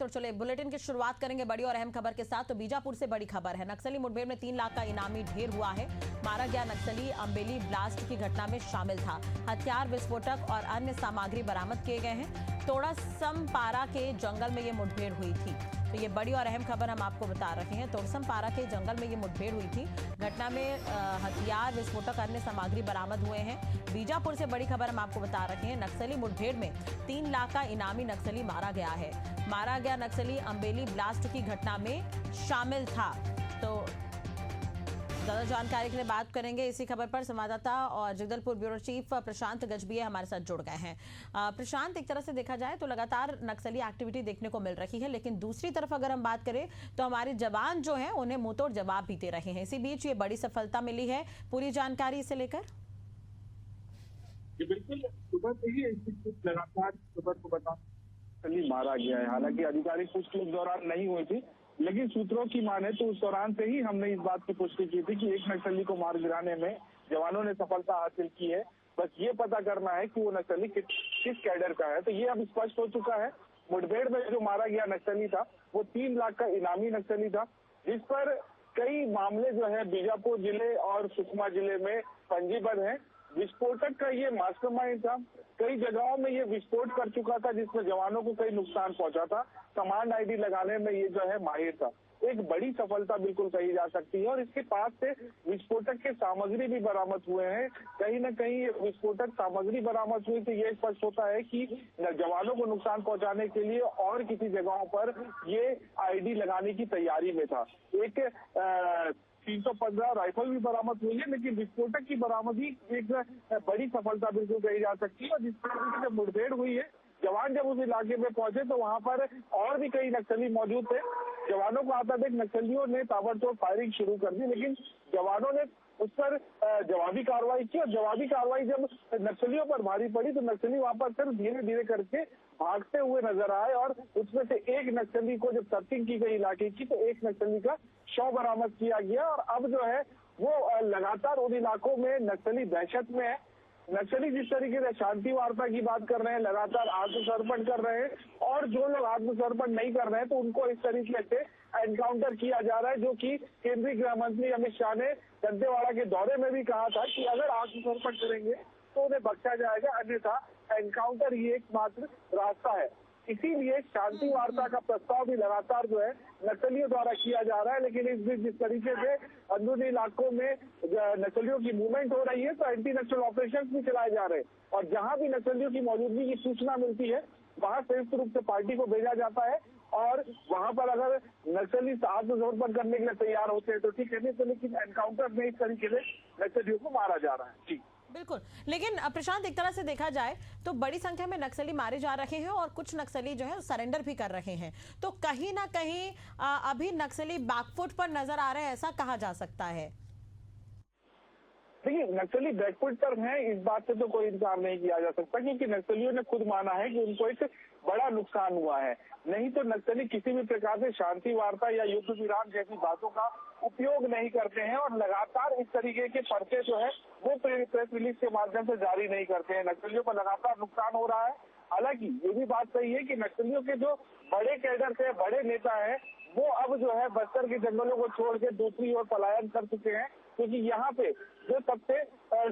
और चले बुलेटिन की शुरुआत करेंगे बड़ी और अहम खबर के साथ। तो बीजापुर से बड़ी खबर है, नक्सली मुठभेड़ में 3 लाख का इनामी ढेर हुआ है। मारा गया नक्सली अम्बेली ब्लास्ट की घटना में शामिल था। हथियार, विस्फोटक और अन्य सामग्री बरामद किए गए हैं। तोड़समपारा के जंगल में ये मुठभेड़ हुई थी। तो ये बड़ी और अहम खबर हम आपको बता रहे हैं। तोड़समपारा के जंगल में ये मुठभेड़ हुई थी। घटना में हथियार, विस्फोटक, अन्य सामग्री बरामद हुए हैं। बीजापुर से बड़ी खबर हम आपको बता रहे हैं। नक्सली मुठभेड़ में 3 लाख का इनामी नक्सली मारा गया है। मारा गया नक्सली अम्बेली ब्लास्ट की घटना में शामिल था। तो ज्यादा जानकारी के लिए बात करेंगे इसी खबर पर। संवाददाता और जगदलपुर ब्यूरो चीफ प्रशांत गजभिये हमारे साथ जुड़ गए हैं। प्रशांत, एक तरह से देखा जाए तो लगातार नक्सली एक्टिविटी देखने को मिल रही है, लेकिन दूसरी तरफ अगर हम बात करें तो हमारे जवान जो हैं उन्हें मुंहतोड़ जवाब भी दे रहे हैं। इसी बीच ये बड़ी सफलता मिली है, पूरी जानकारी इसे लेकर। बिल्कुल, सुबह से ही लगातार खबर को बता मारा गया है। हालांकि आधिकारिक पुष्टि उस दौरान नहीं हुई थी, लेकिन सूत्रों की माने तो उस दौरान से ही हमने इस बात की पुष्टि की थी कि एक नक्सली को मार गिराने में जवानों ने सफलता हासिल की है। बस ये पता करना है कि वो नक्सली किस कैडर का है। तो ये अब स्पष्ट हो चुका है। मुठभेड़ में जो मारा गया नक्सली था वो 3 लाख का इनामी नक्सली था, जिस पर कई मामले जो है बीजापुर जिले और सुकमा जिले में पंजीबद्ध है। विस्फोटक का ये मास्टरमाइंड था। कई जगहों में ये विस्फोट कर चुका था, जिसमें जवानों को कई नुकसान पहुंचा था। कमांड आईडी लगाने में ये जो है माहिर था। एक बड़ी सफलता बिल्कुल कही जा सकती है। और इसके पास से विस्फोटक के सामग्री भी बरामद हुए हैं। कहीं न कहीं विस्फोटक सामग्री बरामद हुई तो ये स्पष्ट होता है कि जवानों को नुकसान पहुंचाने के लिए और किसी जगहों पर ये आईडी लगाने की तैयारी में था। एक 315 राइफल भी बरामद हुई है, लेकिन विस्फोटक की बरामदी एक बड़ी सफलता बिल्कुल कही जा सकती है। और जिस तरह से मुठभेड़ हुई है, जवान जब उस इलाके में पहुंचे तो वहां पर और भी कई नक्सली मौजूद थे। जवानों को आता देख नक्सलियों ने ताबड़तोड़ फायरिंग शुरू कर दी, लेकिन जवानों ने उस पर जवाबी कार्रवाई की। और जवाबी कार्रवाई जब नक्सलियों पर भारी पड़ी तो नक्सली वहां पर फिर धीरे धीरे करके भागते हुए नजर आए। और उसमें से एक नक्सली को जब सर्चिंग की गई इलाके की तो एक नक्सली का शव बरामद किया गया। और अब जो है वो लगातार उन इलाकों में नक्सली दहशत में है। नक्सली जिस तरीके से शांति वार्ता की बात कर रहे हैं, लगातार आत्मसमर्पण कर रहे हैं, और जो लोग आत्मसमर्पण नहीं कर रहे हैं तो उनको इस तरीके से एनकाउंटर किया जा रहा है। जो कि केंद्रीय गृह मंत्री अमित शाह ने दंतेवाड़ा के दौरे में भी कहा था कि अगर आत्मसमर्पण करेंगे तो उन्हें बख्शा जाएगा, अन्यथा एनकाउंटर ही एकमात्र रास्ता है। इसीलिए शांति वार्ता का प्रस्ताव भी लगातार जो है नक्सलियों द्वारा किया जा रहा है। लेकिन इस बीच जिस तरीके से अंदरूनी इलाकों में नक्सलियों की मूवमेंट हो रही है तो एंटी नक्सल ऑपरेशन भी चलाए जा रहे हैं। और जहां भी नक्सलियों की मौजूदगी की सूचना मिलती है वहां संयुक्त रूप से पार्टी को भेजा जाता है। और वहां पर अगर नक्सली आत्मसमर्पण करने के लिए तैयार होते हैं तो ठीक है, नहीं तो लेकिन एनकाउंटर में इस तरीके से नक्सलियों को मारा जा रहा है। जी बिल्कुल, लेकिन प्रशांत, एक तरह से देखा जाए तो बड़ी संख्या में नक्सली मारे जा रहे हैं और कुछ नक्सली जो है सरेंडर भी कर रहे हैं। तो कहीं ना कहीं अभी नक्सली बैकफुट पर नजर आ रहे हैं, ऐसा कहा जा सकता है। देखिए, नक्सली बैकफुट पर हैं, इस बात से तो कोई इनकार नहीं किया जा सकता, क्योंकि नक्सलियों ने खुद माना है कि उनको एक बड़ा नुकसान हुआ है। नहीं तो नक्सली किसी भी प्रकार से शांति वार्ता या युद्ध विराम जैसी बातों का उपयोग नहीं करते हैं। और लगातार इस तरीके के पर्चे जो है वो प्रेस रिलीज के माध्यम से जारी नहीं करते हैं। नक्सलियों को लगातार नुकसान हो रहा है। हालांकि ये भी बात सही है कि नक्सलियों के जो बड़े कैडर से बड़े नेता हैं वो अब जो है बस्तर के जंगलों को छोड़ के दूसरी ओर पलायन कर चुके हैं, क्योंकि यहाँ पे जो सबसे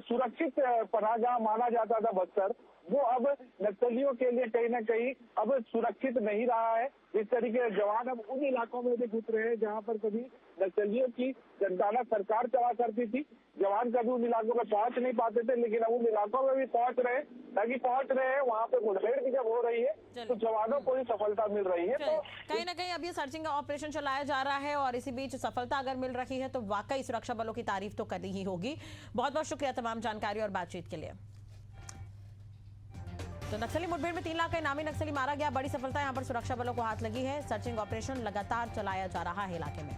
सुरक्षित पनाहगाह माना जाता था बस्तर, वो अब नक्सलियों के लिए कहीं ना कहीं अब सुरक्षित नहीं रहा है। इस तरीके से जवान अब उन इलाकों में भी घुस रहे हैं जहाँ पर कभी नक्सलियों की जनताना सरकार चला करती थी। जवान कभी उन इलाकों में पहुंच नहीं पाते थे, लेकिन अब उन इलाकों में भी पहुंच रहे हैं। ताकि पहुंच रहे हैं, वहाँ पे मुठभेड़ भी जब हो रही है तो जवानों को ही सफलता मिल रही है। तो कहीं ना कहीं अब ये सर्चिंग ऑपरेशन चलाया जा रहा है और इसी बीच सफलता अगर मिल रही है तो वाकई सुरक्षा बलों की तारीफ तो करनी ही होगी। बहुत बहुत शुक्रिया तमाम जानकारी और बातचीत के लिए। तो नक्सली मुठभेड़ में 3 लाख का इनामी नक्सली मारा गया, बड़ी सफलता यहां पर सुरक्षा बलों को हाथ लगी है। सर्चिंग ऑपरेशन लगातार चलाया जा रहा है इलाके में।